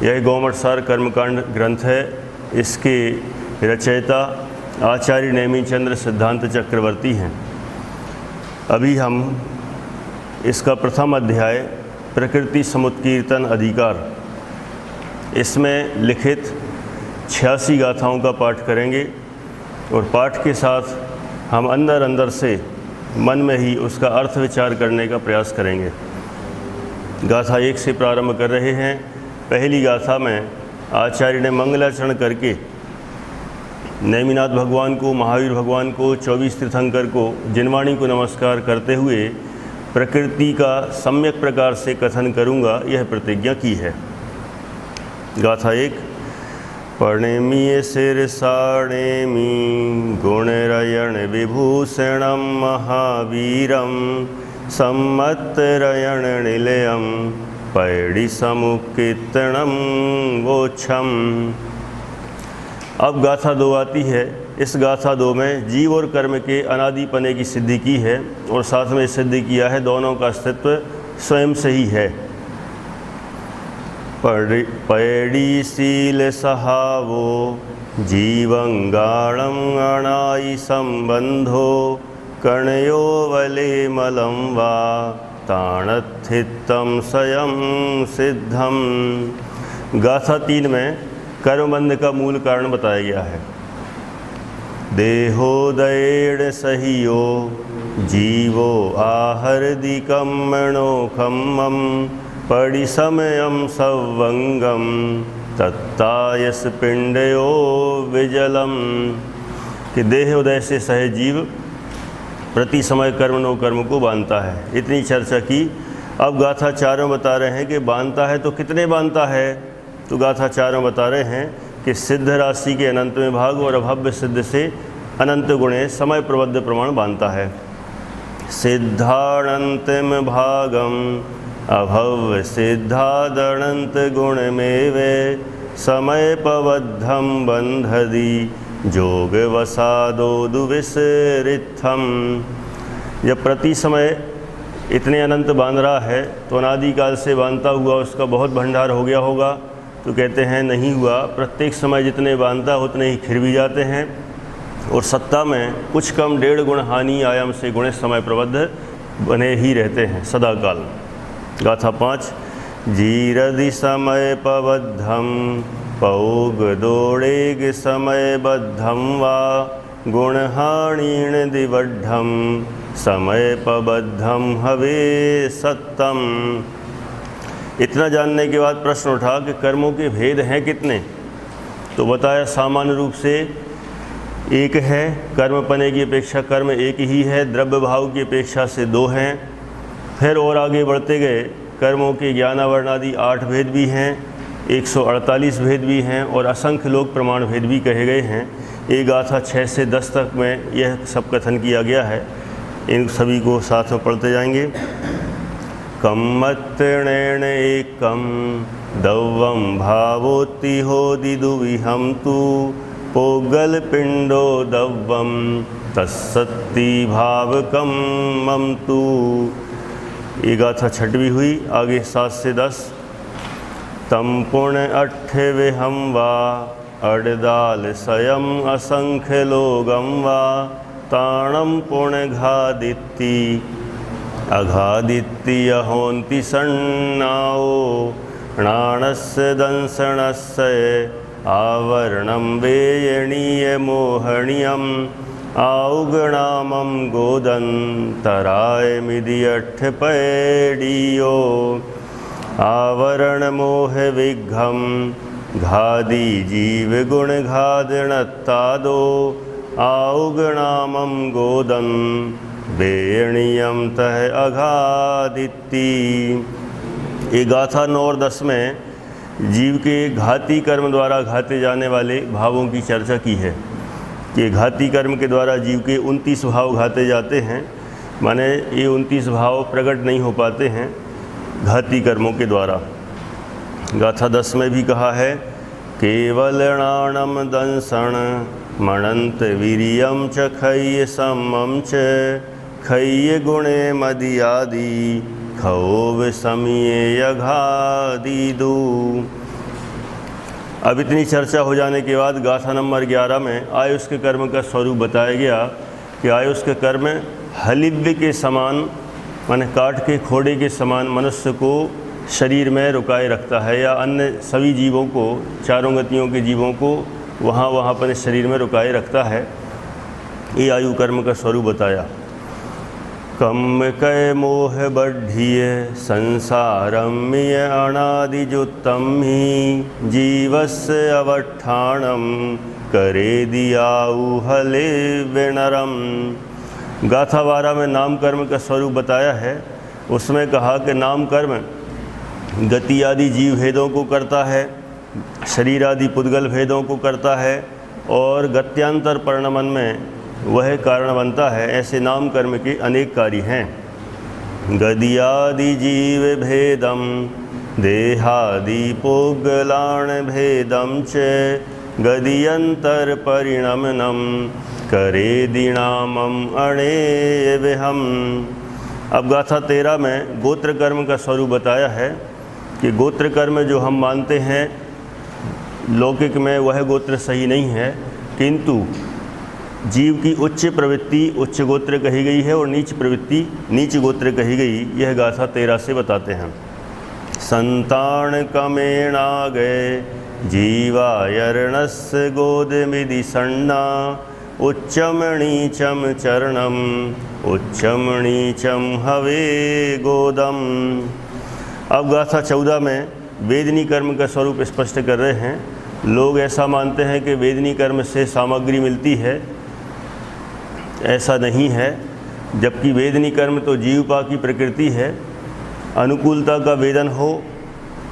यह गौमठसार कर्मकांड ग्रंथ है। इसके रचयिता आचार्य नेमिचंद्र सिद्धांत चक्रवर्ती हैं। अभी हम इसका प्रथम अध्याय प्रकृति समुत्कीर्तन अधिकार, इसमें लिखित 86 गाथाओं का पाठ करेंगे और पाठ के साथ हम अंदर अंदर से मन में ही उसका अर्थ विचार करने का प्रयास करेंगे। गाथा 1 से प्रारंभ कर रहे हैं। पहली गाथा में आचार्य ने मंगलाचरण करके नेमिनाथ भगवान को, महावीर भगवान को, 24 तीर्थंकर को, जिनवाणी को नमस्कार करते हुए प्रकृति का सम्यक प्रकार से कथन करूँगा, यह प्रतिज्ञा की है। गाथा 1। पणेमि शिरसाणेमि गुणरयण विभूषणं महावीरं सम्मतरयण निलयं पैडी समुत्कीर्तनं वोच्छम। अब गाथा 2 आती है। इस गाथा 2 में जीव और कर्म के अनादिपने की सिद्धि की है और साथ में सिद्धि किया है दोनों का अस्तित्व स्वयं से ही है। पैडी शील सहावो जीवंगाणं अणाई संबंधो कणयो वले मलं वा ताणत्थितं स्वयं सिद्धम। गाथा 3 में कर्मबंध का मूल कारण बताया गया है। देहोदयेण सहियो जीवो आहर्दिकं मनोखमं परिसमयं सवंगम तत्तायस पिंडयो विजलम। कि देह उदय से सहे जीव प्रति समय कर्म नो कर्म को बांधता है। इतनी चर्चा की। अब गाथा 4 में बता रहे हैं कि बांधता है तो कितने बांधता है। तो गाथा 4 में बता रहे हैं कि सिद्ध राशि के अनंत में भाग और अभव्य सिद्ध से अनंत गुणे समय प्रबद्ध प्रमाण बांधता है। सिद्धानंतम भागम अभव्य सिद्धादनंत गुणमेवे समय पबद्धम बंधदी जोग वसादो दुविसरिथम। जब प्रति समय इतने अनंत बांध रहा है तो अनादिकाल से बांधता हुआ उसका बहुत भंडार हो गया होगा। तो कहते हैं नहीं हुआ। प्रत्येक समय जितने बांधता उतने ही खिर भी जाते हैं और सत्ता में कुछ कम 1.5 गुण हानि आयाम से गुणे समय प्रबद्ध बने ही रहते हैं सदा काल। गाथा 5। जीरदि समय पबद्धम पौग दौड़ेग समय बद्धम वा गुणहाणीण दिवड्ढम समय पबद्धम हवे सत्तम। इतना जानने के बाद प्रश्न उठा कि कर्मों के भेद हैं कितने। तो बताया सामान्य रूप से एक है। कर्म पने की अपेक्षा कर्म एक ही है। द्रव्य भाव की अपेक्षा से 2 हैं। फिर और आगे बढ़ते गए कर्मों के ज्ञानावरणादि 8 भेद भी हैं, 148 भेद भी हैं और असंख्य लोक प्रमाण भेद भी कहे गए हैं। ये गाथा 6 से 10 तक में यह सब कथन किया गया है। इन सभी को साथ में पढ़ते जाएंगे। कम्मत्रणेन एकम दव्वम भावोतिहो दिदुविहम तु पोगल पिंडो दव्वम तत्सत्ति भावकम मम तु। ये गाथा 6वीं हुई। आगे 7 से 10। तम पुण्य 8वें हम वा अड़दाल स्वयं असंख्य लोगम वा ताणम पुण्य घादित्ति अघादित्ति अहोन्ति सन्नाओ णाणस्य दंसणस्य आवरणं वेयणीय मोहणीयम आउगणामं गोदन्तराय मिदि 8 पैडियो आवरण मोह विघ्घम घादी जीव गुण घादणत्तादो आउगणामं गोदं वेयणीयम तह अघादित्ति। ये गाथा 9 और 10 में जीव के घाती कर्म द्वारा घाते जाने वाले भावों की चर्चा की है कि घाती कर्म के द्वारा जीव के 29 भाव घाते जाते हैं। माने ये 29 भाव प्रकट नहीं हो पाते हैं घाती कर्मों के द्वारा। गाथा 10 में भी कहा है केवलणाणम दंसण मणंत वीरियम च खय्य समम च खय्य गुणे मदियादि खौ विषमिये यघादिदु। अब इतनी चर्चा हो जाने के बाद गाथा नंबर 11 में आयुष के कर्म का स्वरूप बताया गया कि आयुष के कर्म हलिव्य के समान, माने काट के खोड़े के समान मनुष्य को शरीर में रुकाए रखता है, या अन्य सभी जीवों को, चारों गतियों के जीवों को वहाँ अपने शरीर में रुकाए रखता है। ये आयु कर्म का स्वरूप बताया। कम कै मोह बढ़िय संसारम्य अनादिजुत्तम ही जीवस्य अवठाणम करे दियाऊ हले विनरम। गाथा 12 में नाम कर्म का स्वरूप बताया है। उसमें कहा कि नाम कर्म गति आदि जीव भेदों को करता है, शरीर आदि पुद्गल भेदों को करता है, और गत्यांतर परिणमन में वह कारण बनता है। ऐसे नाम कर्म के अनेक कार्य हैं। गदियादि जीव भेदम देहादि पुद्गलान भेदम च गदियंतर परिणमनम करे दिनामम अणे विहम। अब गाथा 13 में गोत्र कर्म का स्वरूप बताया है कि गोत्र कर्म जो हम मानते हैं लौकिक में वह गोत्र सही नहीं है, किंतु जीव की उच्च प्रवृत्ति उच्च गोत्र कही गई है और नीच प्रवृत्ति नीच गोत्र कही गई। यह गाथा 13 से बताते हैं। संतान कमेणा गए जीवायर्णस्य गोदमिदि सन्ना उच्चम नीचम चरणम उच्चम नीचम हवे गोदम। अब गाथा 14 में वेदनी कर्म का स्वरूप स्पष्ट कर रहे हैं। लोग ऐसा मानते हैं कि वेदनी कर्म से सामग्री मिलती है, ऐसा नहीं है। जबकि वेदनी कर्म तो जीवपा की प्रकृति है। अनुकूलता का वेदन हो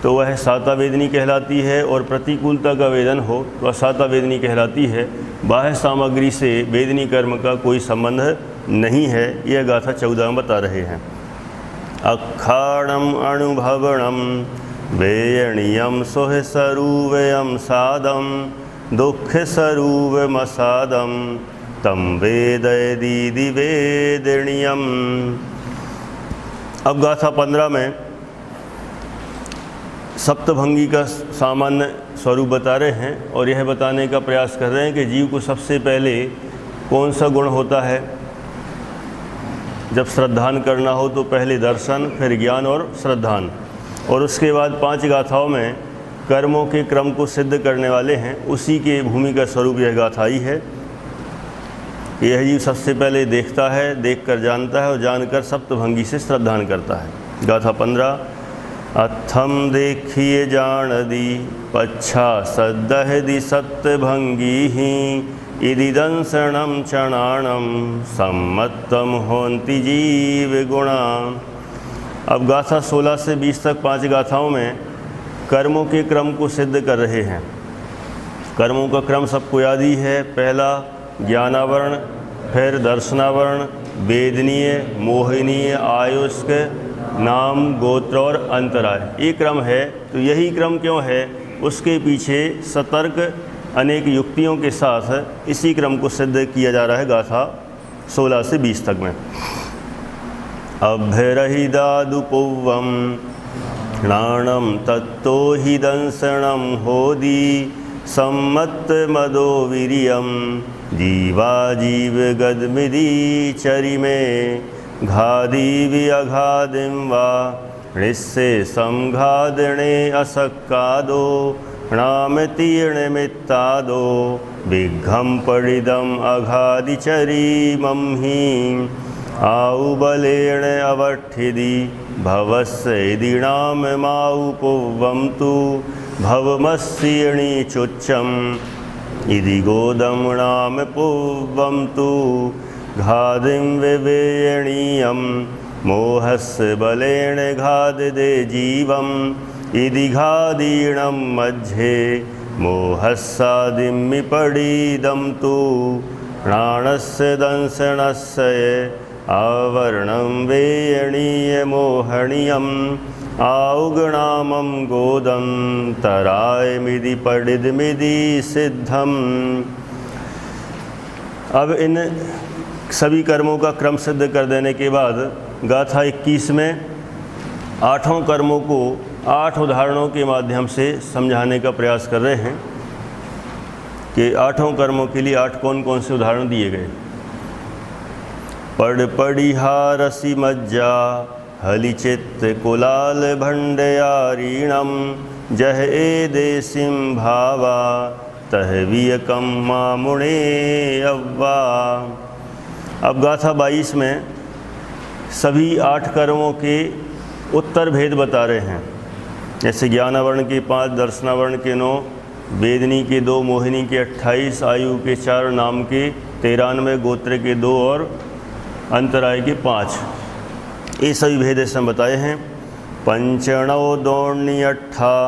तो वह साता वेदनी कहलाती है, और प्रतिकूलता का वेदन हो तो असाता वेदनी कहलाती है। बाह्य सामग्री से वेदनी कर्म का कोई संबंध नहीं है। यह गाथा 14 में बता रहे हैं। अखाणम अनुभवणम वेयणीयम सोह सरूवयम सादम दुख सरूवमसादम तम वेदय दीदि वेदणीयम। अब गाथा 15 में सप्तभंगी का सामान्य स्वरूप बता रहे हैं, और यह बताने का प्रयास कर रहे हैं कि जीव को सबसे पहले कौन सा गुण होता है। जब श्रद्धान करना हो तो पहले दर्शन, फिर ज्ञान और श्रद्धान, और उसके बाद 5 गाथाओं में कर्मों के क्रम को सिद्ध करने वाले हैं। उसी के भूमि का स्वरूप यह गाथा ही है। यह जीव सबसे पहले देखता है, देखकर जानता है, और जानकर सप्तभंगी से श्रद्धान करता है। गाथा 15 अथम देखिए जान दी पच्छा सद्दहदि सप्तभंगी ही इदि दंसणम चणाणम सम्मतम होन्ति जीव गुणा। अब गाथा 16 से 20 तक 5 गाथाओं में कर्मों के क्रम को सिद्ध कर रहे हैं। कर्मों का क्रम सबको याद ही है। पहला ज्ञानावरण, फिर दर्शनावरण, वेदनीय, मोहनीय, आयुष्क, नाम, गोत्र और अंतराय। ये क्रम है। तो यही क्रम क्यों है, उसके पीछे सतर्क अनेक युक्तियों के साथ इसी क्रम को सिद्ध किया जा रहा है गाथा 16 से 20 तक में। अभ्यरहिदादुपुवम नाणम तत्तो हि दंसणम होदी सम्मत मदो वीर्यम जीवा जीव गदमिदी चरिमे घादी अघादिम वा ऋष्ये संघादणे असक्कादो नाम तीर्णमित्तादो विघ्घम परिदम अघादिचरीमं हि आउबलेण अवठिदि भवस्यदि नाम माउपुवं तु भवमस्यणि चुच्चम इदि गोदम नाम पुवं तु घादिं विवेयणीयं मोहस्य बलेन घादिदे जीवम् इदि घादीणं मध्ये मोहस्सादिमिपडीदं तु प्राणस्य दंसनस्य आवरणं वेयणीयमोहणीयम् आउगणामं गोदं तरायमिदि पडिदमिदि सिद्धम। अब इन सभी कर्मों का क्रम सिद्ध कर देने के बाद गाथा 21 में 8 कर्मों को 8 उदाहरणों के माध्यम से समझाने का प्रयास कर रहे हैं कि 8 कर्मों के लिए 8 कौन कौन से उदाहरण दिए गए। पड़ पड़िहा रसी मज्जा हलि चित्त कुलाल भंडयारीणम जह ए देसिम भावा तह वियकम मामुणे अव्वा। अब गाथा 22 में सभी 8 कर्मों के उत्तर भेद बता रहे हैं। जैसे ज्ञानावर्ण के 5, दर्शनावर्ण के 9, वेदनी के 2, मोहिनी के 28, आयु के 4, नाम के 93, गोत्र के 2 और अंतराय के 5। ये सभी भेद इसमें बताए हैं। पंचणो दोण्यट्ठा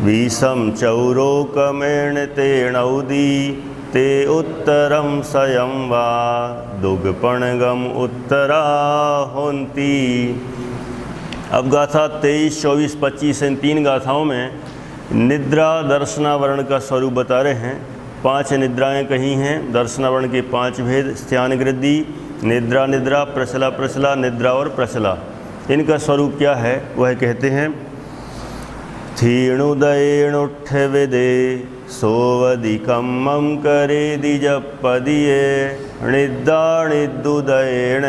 विषम चौरोकमेण तेणौदी ते उत्तरम स्वयं वा दुगपणगम उत्तरा होन्ति। अब गाथा 23, 24, 25 इन 3 गाथाओं में निद्रा दर्शनावरण का स्वरूप बता रहे हैं। 5 निद्राएं कही हैं। दर्शनावरण के 5 भेद, स्त्यान गृद्धि, निद्रा निद्रा, प्रचला प्रचला, निद्रा और प्रचला। इनका स्वरूप क्या है वह कहते हैं। थीणुदयेणुठ विदे सोवदिकम्मं करे दिजपदिये निद्दा निद्दुदयेण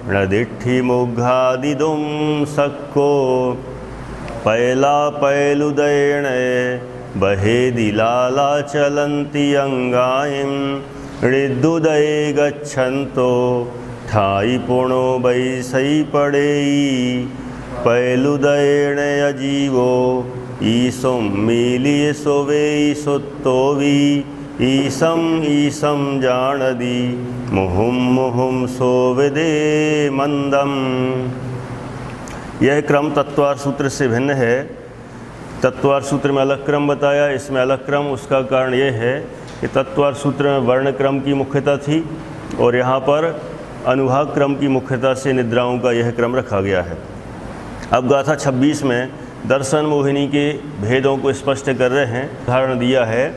नदिट्ठि मुग्घादिदुम सक्को पैला पैलुदयेण बहेदि लाला चलन्ति अंगायिं ऋद्दुदये गच्छन्तो ठाई पुणो बैसई पड़ेई पैलुदयेण अजीवो ईसुम मीलिय सोवे सुत्तोवी ईसम ईसम जानदी मुहुम मुहुम सोविदे मंदम। यह क्रम तत्वार सूत्र से भिन्न है। तत्वार सूत्र में अलग क्रम बताया, इसमें अलग क्रम। उसका कारण यह है कि तत्वार सूत्र में वर्ण क्रम की मुख्यता थी और यहाँ पर अनुभाग क्रम की मुख्यता से निद्राओं का यह क्रम रखा गया है। अब गाथा 26 में दर्शन मोहिनी के भेदों को स्पष्ट कर रहे हैं। उदाहरण दिया है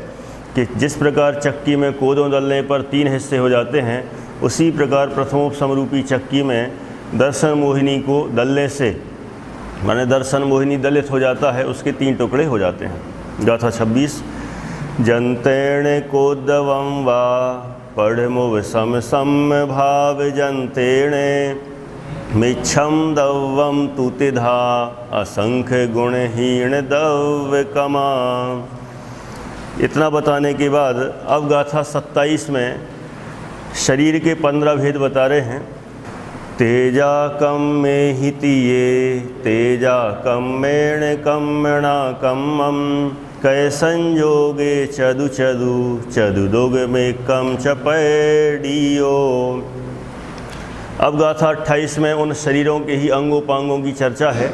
कि जिस प्रकार चक्की में कोदों दलने पर 3 हिस्से हो जाते हैं, उसी प्रकार प्रथमोपसमरूपी चक्की में दर्शन मोहिनी को दलने से, माने दर्शन मोहिनी दलित हो जाता है, उसके 3 टुकड़े हो जाते हैं। गाथा 26 जंतेण कोदवं वा पढ़मुव सम सम भाव जंतेण मिच्छम दव्वम तुतिधा असंख्य गुणहीन दव्य कमा। इतना बताने के बाद अब गाथा 27 में शरीर के 15 भेद बता रहे हैं। तेजा कम में हितिये तेजा कम्मेण कम्मणा कम्मम कै संयोगे चदु चदु चदु दोग में कम चपैडियो। अब गाथा 28 में उन शरीरों के ही अंगोपांगों की चर्चा है।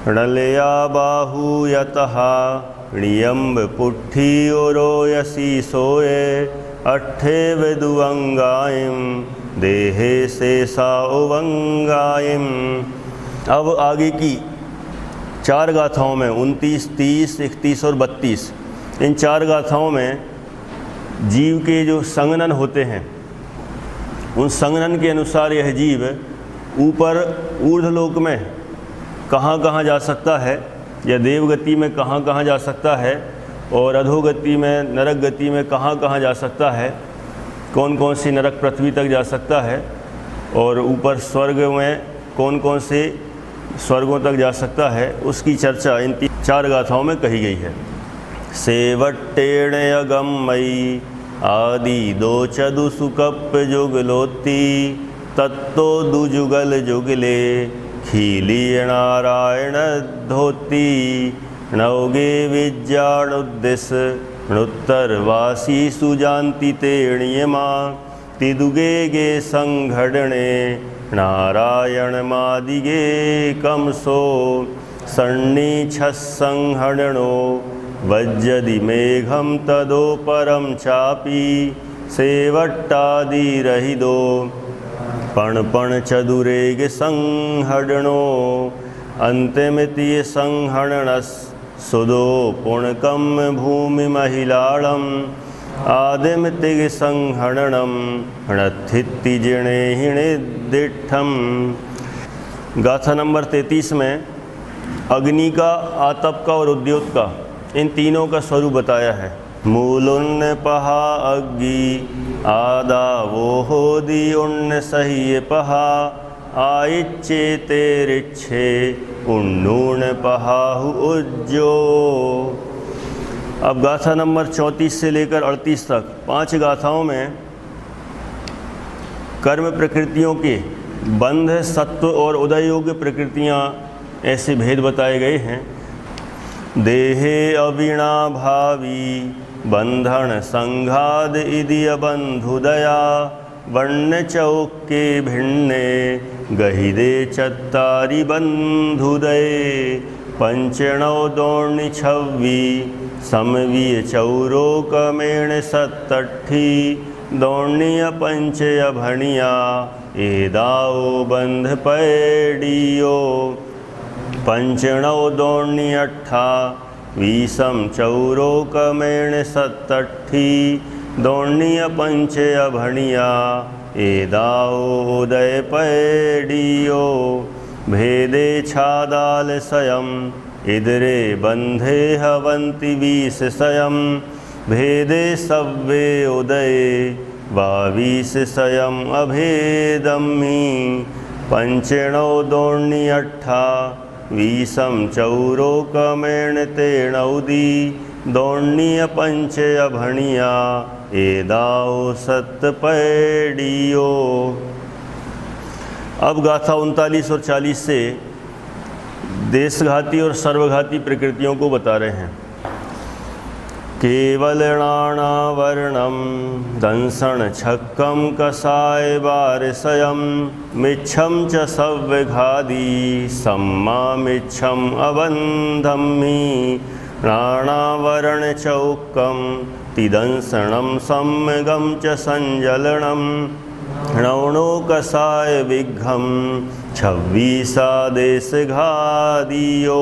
णलया बाहु यतहा नियम्ब पुट्ठी ओरो यसी सोए अट्ठे विदुअंगायम देहे से साउवंगायम। अब आगे की 4 गाथाओं में 29, 30, 31 और 32, इन 4 गाथाओं में जीव के जो संगनन होते हैं, उन संगनन के अनुसार यह जीव ऊपर ऊर्ध्वलोक में कहाँ कहाँ जा सकता है, या देवगति में कहाँ कहाँ जा सकता है, और अधोगति में नरक गति में कहाँ कहाँ जा सकता है, कौन कौन सी नरक पृथ्वी तक जा सकता है, और ऊपर स्वर्ग में कौन कौन से स्वर्गों तक जा सकता है, उसकी चर्चा इन 4 गाथाओं में कही गई है। सेवट्टेण अगम्मयी आदि दो चदु सुकप जुगलोती तत्तो दुजुगल जुगले खीली नारायण धोती नवगे विज्ञानुद्दिश नुत्तरवासी सुजान्ति तेणियमा तिदुगे गे संघड़ने नारायण मादिगे कमसो सन्नी छस्संहरणो वज्जदि मेघम तदो परम चापी सेवट्टादिरहिदो पण पण चदुरेग संहरणो अंतिमिति संहरणस सुदो पुणकम भूमि महिलाड़म आदिमिति संहरणम णत्थिति जिणे हिणे दिठम। गाथा नंबर 33 में अग्नि का, आतप का और उद्योत का, इन तीनों का स्वरूप बताया है। मूलुन्न पहा अग्गी आदा वो होदी उन्न सही पहा आइच्चे तेरिच्छे उन्नून पहाहु उज्जो। अब गाथा नंबर 34 से लेकर 38 तक 5 गाथाओं में कर्म प्रकृतियों के बंध, सत्व और उदय योग्य प्रकृतियाँ ऐसे भेद बताए गए हैं। देहे अविणा भावी बंधन संघाद इदि बंधुदया वर्ण चौके भिन्ने गहिदे चत्तारि बंधुदये पंचणौ दोर्णि छव्वी समवीय चौरोकमेण सत्तट्ठी दोर्णिय पंचय भणिया एदाओ बंध पैडियो पंचणौ दोर्णि अट्ठा वीसम चौरोकमेण सत्तट्ठी दोर्णिय पंचय भणिया एदाओ उदय पैडियो भेदे छादाल स्वयं इदरे बंधे हवंति 20 स्वयं भेदे सव्वे उदये 22 स्वयं अभेदम्हि पंचणौ दोर्णि अट्ठा वीसम चौरोकमेण तेणौदी दोर्ण्य पंचय भणिया एदाओ सत्पैडियो। अब गाथा 39 और 40 से देशघाती और सर्वघाती प्रकृतियों को बता रहे हैं। केवलणाणावर्णम दंसन छक्कम कसाय वारसयम मिच्छम च सव्यघादी सम्मा मिच्छम अबंधम्हि प्राणावरण चौक्कम तिदंसनम सम्यगम च संजलनम णौणो कसाय विघ्घम 26 देशघादियो।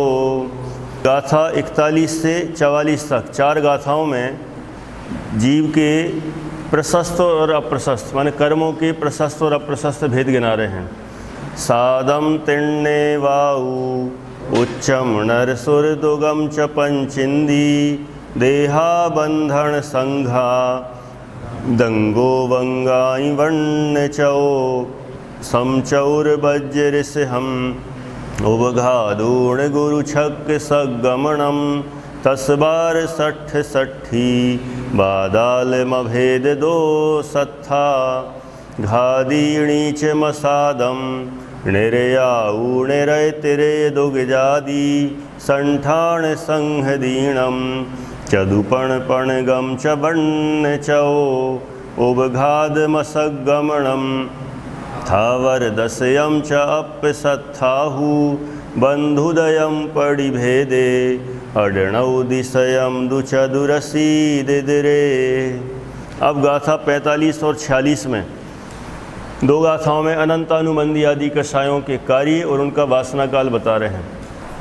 गाथा 41 से 44 तक 4 गाथाओं में जीव के प्रशस्त और अप्रशस्त माने कर्मों के प्रशस्त और अप्रशस्त भेद गिना रहे हैं। सादम तिण्णे वाऊ उच्चम नरसुरदुगम च पंचिंदी देहा बंधन संघा दंगो वंगाई वर्ण चौ समचौर वज्र से हम उबघादूण गुरु छक सगमनम 10 बार 60 60 बादाल मभेद 2 सत्था घादीणी च मसादम निर्याऊ निरय तिरे दुगजादी संठान संहदीणम चदुपण पणगम च वर्ण चौ उबघाद मसगमनम थावर दशयम च अपसत्थाहु बंधुदयम पड़िभेदे अडणौ दिशयम दुचदुरसीदिरे। अब गाथा 45 और 46 में 2 गाथाओं में अनंतानुबंधी आदि कषायों के कार्य और उनका वासना काल बता रहे हैं।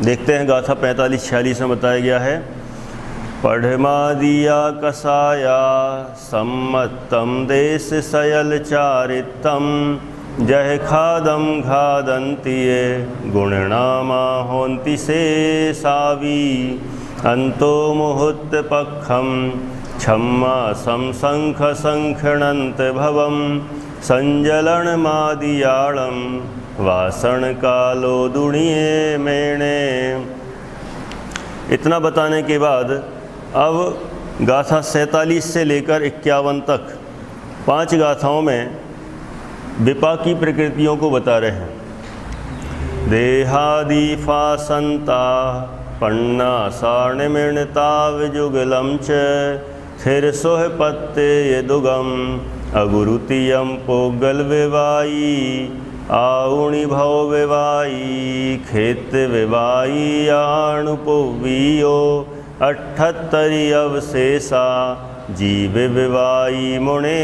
देखते हैं गाथा 45-46 में बताया गया है। पढ़मादिया कसाया सम्मतम देश सयल चारितम जय खादम घादंतिये गुणनामा होन्ति से सावी अंतो मुहूर्त पक्षम क्षम्मा संशंख संखणंत भवम संजलन मादियालम वासन कालो दुणिये मेणे। इतना बताने के बाद अब गाथा 47 से लेकर 51 तक 5 गाथाओं में विपाकी प्रकृतियों को बता रहे हैं। देहादि फासंता पन्ना साणिमृणता विजुगलम च थिर सोह पत्ते यदुगम अगुरुतियम पोगल विवाई आउणि भव विवाई खेत विवाई आणुपुवियो 78 अवशेषा जीव विवाई मुणे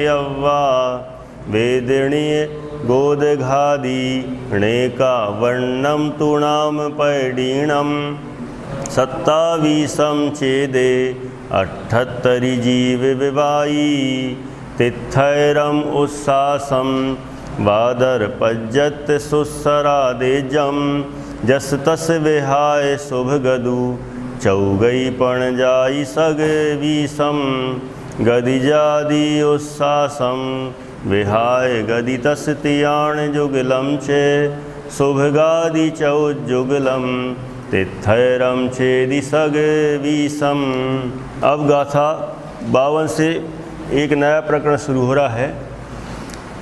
यव्वा वेदिणीय गोदघादी णेका वर्णम तूणाम पैडीणम 27 चेदे 78 जीव विवाई तिथैरम उत्सासम वादर पज्जत सुसरादेजम जस तस विहाय शुभ गदु, चौगई पण जाई सग विषम, गदि जादि उत्सासम, विहाय गदि तस तियाण जुगलम चे, शुभ गादि चौजुगलम, तिथैरम छेदि सग विषम। अब गाथा 52 से एक नया प्रकरण शुरू हो रहा है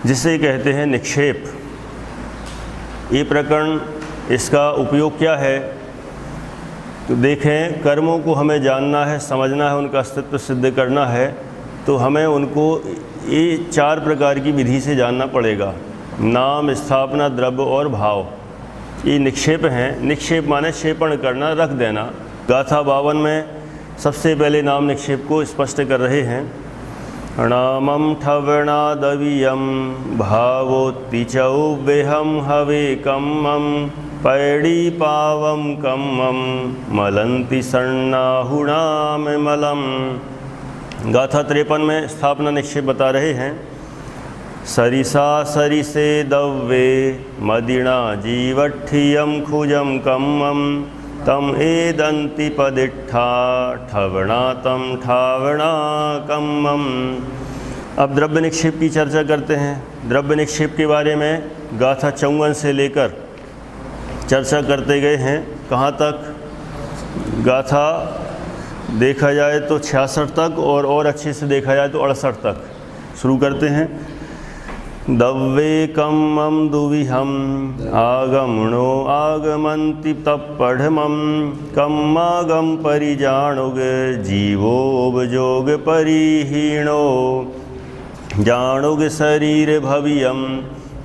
जिसे कहते हैं निक्षेप। ये प्रकरण, इसका उपयोग क्या है? तो देखें, कर्मों को हमें जानना है, समझना है, उनका अस्तित्व सिद्ध करना है, तो हमें उनको ये 4 प्रकार की विधि से जानना पड़ेगा। नाम, स्थापना, द्रव्य और भाव, ये निक्षेप हैं। निक्षेप माने क्षेपण करना, रख देना। गाथा 52 में सबसे पहले नाम निक्षेप को स्पष्ट कर रहे हैं। नामम ठवणादवियम, भावोत्ति चौव्यहम हवे कम्मम, पैड़ी पावम कम्मम, मलंति सर्णाहुणाम मलम। गाथा 53 में स्थापना निक्षेप बता रहे हैं। सरिसा सरिसे दव्वे, मदिना जीवठियम खुजम कम्मम, तम एदंति पदिट्ठा, ठवणा तम ठावणा कम्मम। अब द्रव्य निक्षेप की चर्चा करते हैं। द्रव्य निक्षेप के बारे में गाथा 54 से लेकर चर्चा करते गए हैं। कहाँ तक? गाथा देखा जाए तो 66 तक, और अच्छे से देखा जाए तो 68 तक। शुरू करते हैं। दव्वे कम्मम दुविहम, आगमनो आगमन्ति तप्पढ़मम, कम्मागम परिजाणुग, जीवोपजोग परिहीणो, जाणुग शरीर भवियम,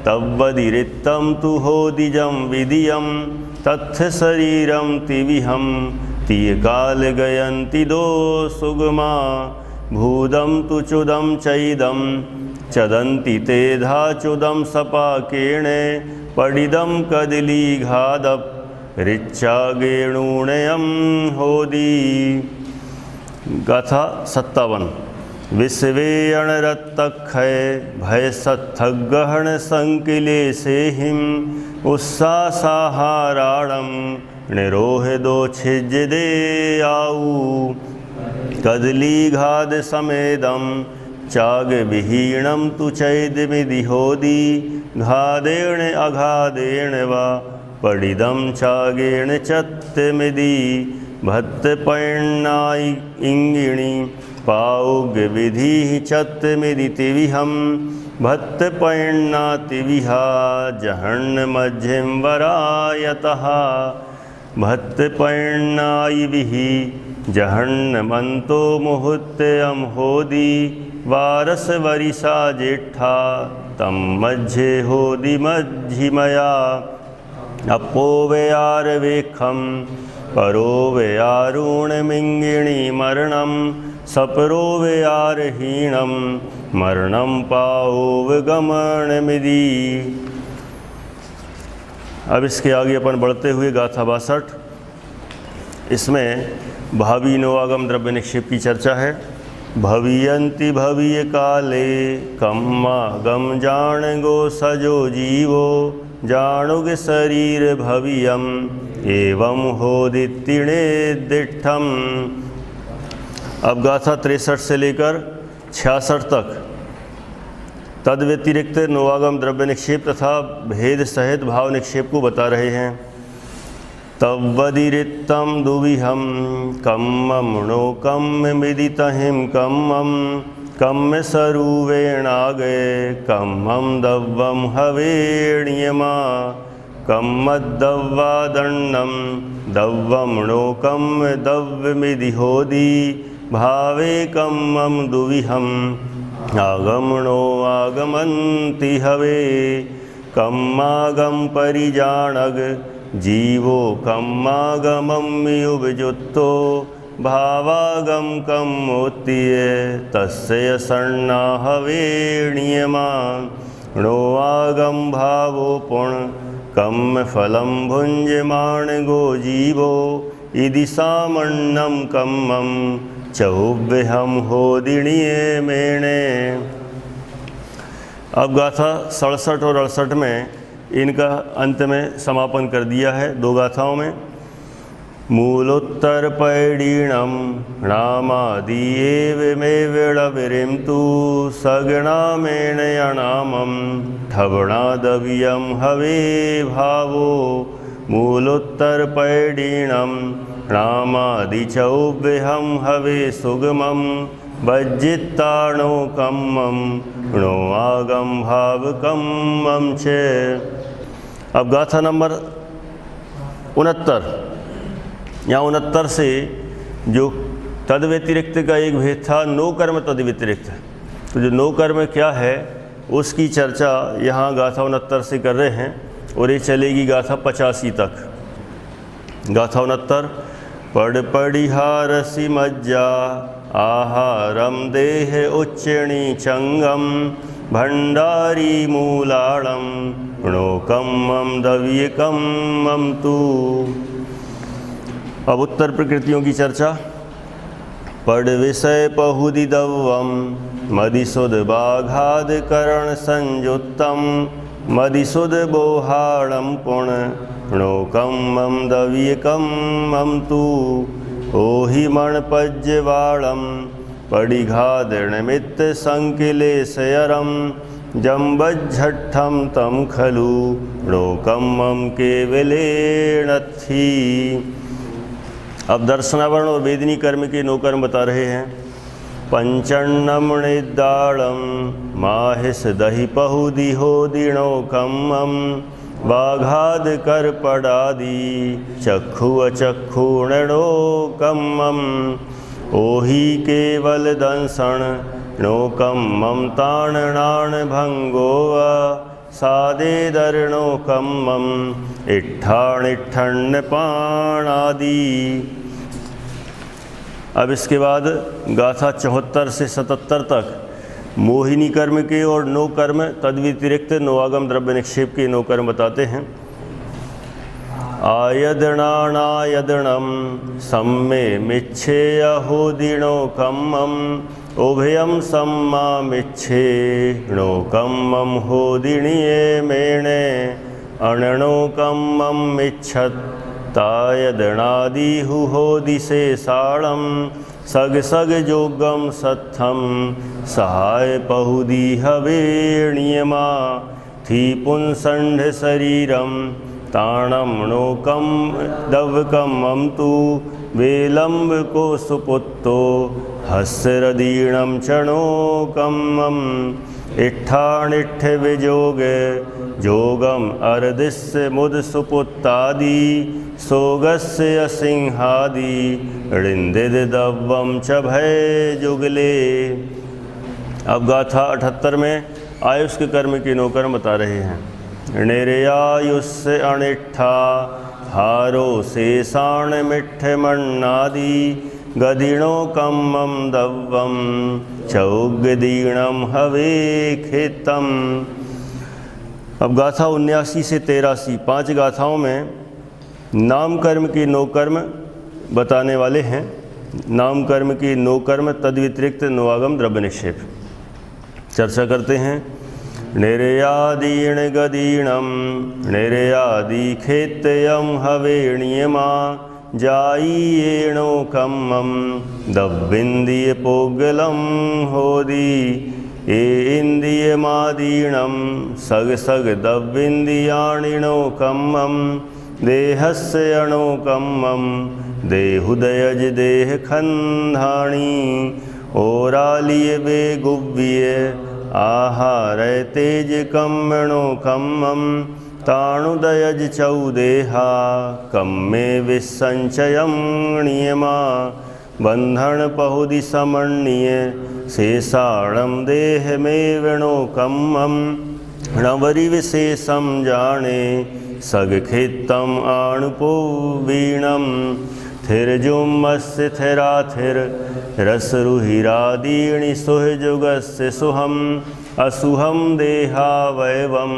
तव्वदिरित्तम तु होदिजम विदियम, तत्थ शरीरम तिविहम, तिय काल गयन्ति दो सुगमा, भूदम तु चुदम चैदम, चदन्ति तेधा चुदम सपाकेणे, पडिदम कदली घादप, ऋचा गेणुणयम होदी। गाथा 57। विश्वे अणरत्तक्षय, भय सत्थगहण संकिले से हिम, उत्सासाहाराणम, निरोह दो छिज दे आऊ, कदली घाद समेदम, चाग विहीणम तु चैदमिदि होदी, घादेण अघादेण वा, पडिदम चागेण चत्तमिदि, भत्तपैण्णाय इंगिणी, पाउग विधि चत्तमिदि तिविहम, भत्तपैण्णा तिविहा, जहन्न मध्यम वरायतः, भत्तपैण्णाय विहि, जहन्नमन्तो मुहूर्तयम होदी, वारस वरिषा जेठा, तम मध्य होदी मध्यमया, अपोवयार वेखम, परोवयारुण मिंगिणी मरणम, सपरोवयार हीणम, मरणम पाओव गमन मिदी। अब इसके आगे अपन बढ़ते हुए गाथा 62, इसमें भावी नवागम द्रव्य निक्षेप की चर्चा है। भवियंति भविय काले, कम्मा गम जान गो सजो जीवो, जानुग शरीर भवियम, एवं होदित्तिणे दिट्ठम। अब गाथा 63 से लेकर 66 तक तद व्यतिरिक्त नवागम द्रव्य निक्षेप तथा भेद सहित भाव निक्षेप को बता रहे हैं। तव्वदिरित्तम दुविहम, कम्ममणो कम्म मिदितहिम कम्मम, कम्म सरुवेणागे, कम्मम दव्वम हवेण्यमा, कम्मद्दव्वा दण्डम, दव्वमणो कम्म दव्वमिदि होदी, भावे कम्मम दुविहम, आगमनो आगमन्ति हवे, कम्मागम परिजाणग, जीवो कम्मागमम युवजुत्तो, भावागम कम्मोत्तिय, तस्य सर्णा हवेण्यमा, णोआगम भावो पुण, कम्म फलम भुंजमाण गो जीवो, इदि सामन्नम कम्मम, चौव्यहम होदिणीय मेणे। अब गाथा 67 और 68 में इनका अंत में समापन कर दिया है 2 गाथाओं में। मूलोत्तर पैडीणम नामादि एवमेवड़विरिम तु सगणामेण यणामं ठवणादव्यम हवे भावो मूलोत्तर पैडीणम नामादि चौव्यहम हवे सुगमं वज्जित्ताणो कम्मं णो आगम भाव कम्मं च। अब गाथा नंबर 69, यहाँ 69 से जो तद व्यतिरिक्त का एक भेद था, नो कर्म तद व्यतिरिक्त, तो जो नो कर्म क्या है उसकी चर्चा यहाँ गाथा 69 से कर रहे हैं और ये चलेगी गाथा 85 तक। गाथा 69। पड़ पड़िहारसि मज्जा आहारम देह उच्चणी चंगम भंडारी मूलाणम णोकम्मं दव्यकम्मं तु। अब उत्तर प्रकृतियों की चर्चा। पड़ विषय पहुदि दव्वम मदिसुद बाघाद करण संयुक्तम मदिसुद बोहाणम पुण णोकम्मं दव्यकम्मं तु। ओहि मणपज्यवाणं पडिघादृणमित्त संकिलेशयरं जम्बज्झट्ठं तं खलु णोकम्मं केवलेणत्थि। अब दर्शनावरण और वेदिनी कर्म के 9 कर्म बता रहे हैं। पंचन्नम निदाड़म माहिस दहि पहुदि होदिणो कम्मं बाघाद कर पड़ादि चक्षु अचक्षुणो कम्मं। ओहि केवल दंसण नो कम्मं ताणनाण भंगो सादे दर्णो कम्मं इट्ठाणिट्ठण्ण पाणादि। अब इसके बाद गाथा 74 से 77 तक मोहिनी कर्म के और 9 कर्म तद व्यतिरिक्त 9 आगम द्रव्य निक्षेप के 9 कर्म बताते हैं। आयदनानायदनम सम्मे मिच्छे अहोदिणो कम्मं उभयं सम्मा मिच्छे णो कम्मं होदिणीये मेणे अणनो कम्मं मिच्छत् तायदनादिहु होदिसे साणं सग सग जोगम सत्थम सहाय पहुदी हवेणियमा थी पुंसंढ शरीरम ताणम णोकम दवकम्मं तु वेलंब को सुपुत्तो हस्रदीणं चणोकम्मं इट्ठानिट्ठ विजोग जोगम अर्दिस्य मुद सुपुत्तादि सोगस्य असिंहादि ऋन्दिद दव्वम च भय जुगले। अब गाथा 78 में आयुष के कर्म के 9 कर्म बता रहे हैं। निर्यायुष्य अनिट्ठा हारो शेषाण मिट्ठ मन्नादि गदिणो कम्मं दव्वम चौगदीणम हवे खेतम। अब गाथा 79 से 83 5 गाथाओं में नाम कर्म के 9 कर्म बताने वाले हैं। नाम कर्म के 9 कर्म तद व्यतिरिक्त 9 आगम द्रव्य निक्षेप चर्चा करते हैं। निर्यादीण गदीणम निर्यादी खेत्यम हवेणीयमा जायेणो कम्मं दव्विंदीय पोगलम होदी ए इंदीयमादीणं सग सग दव्विंदीयाणिणो कम्मं देहस्य अणो कम्मं देहुदयज देह खंधाणी ओरालिय वे गुव्य आहार तेज कम्मणो कम्मं ताणुदयज चौदेहा कम्मे विसंचयं नियमा बंधन पहुदि समन्य शेषाणं देहमेवणो कम्मं णवरि विशेषं जाने सगखेत्तम आणुपो वीणम थिर्जुमस्य थिराथिर रसरुहिरादीणि सुहजुगस्य सुहम असुहम देहावयवम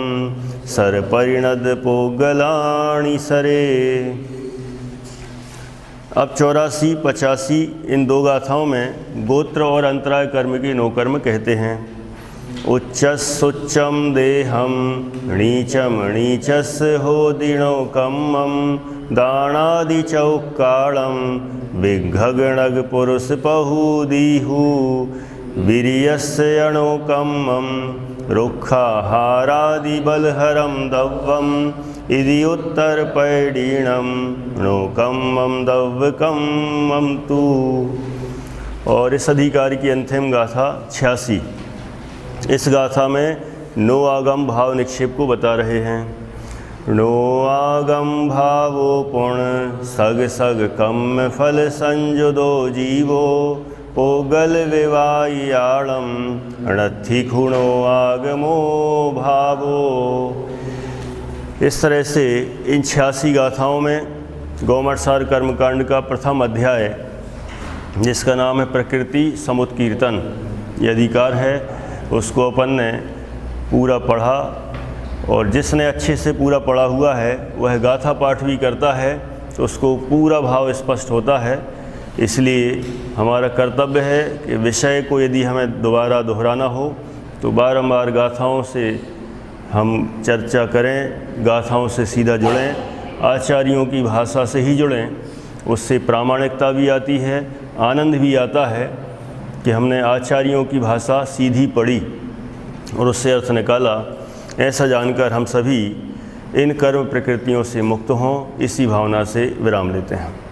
सरपरिणद पोगलाणि सरे। अब 84, 85 इन 2 गाथाओं में गोत्र और अंतराय कर्म के 9 कर्म कहते हैं। उच्चस्सुच्चं देहं णीचं णीचस्य होदिनो कम्मं दानादिचौक्कालं विघ्नगपुरुषपहुदीहु वीर्यस्य अणोकम्मं रुक्षाहारादिबलहरं दव्वम् इति उत्तरपैडीणं णोकम्मं दव्वकम्मं तु। और इस अधिकार की अंतिम गाथा 86। इस गाथा में नो आगम भाव निक्षेप को बता रहे हैं। नो आगम भावो पुण्य सग सग कम फल संजुदो जीवो पोगल विवायाणम अणथि खुणो आगमो भावो। इस तरह से इन 86 गाथाओं में गौमठसार कर्मकांड का प्रथम अध्याय, जिसका नाम है प्रकृति समुत्कीर्तन, ये अधिकार है, उसको अपन ने पूरा पढ़ा। और जिसने अच्छे से पूरा पढ़ा हुआ है वह गाथा पाठ भी करता है तो उसको पूरा भाव स्पष्ट होता है। इसलिए हमारा कर्तव्य है कि विषय को यदि हमें दोबारा दोहराना हो तो बारंबार गाथाओं से हम चर्चा करें, गाथाओं से सीधा जुड़ें, आचार्यों की भाषा से ही जुड़ें। उससे प्रामाणिकता भी आती है, आनंद भी आता है कि हमने आचार्यों की भाषा सीधी पढ़ी और उससे अर्थ निकाला। ऐसा जानकर हम सभी इन कर्म प्रकृतियों से मुक्त हों, इसी भावना से विराम लेते हैं।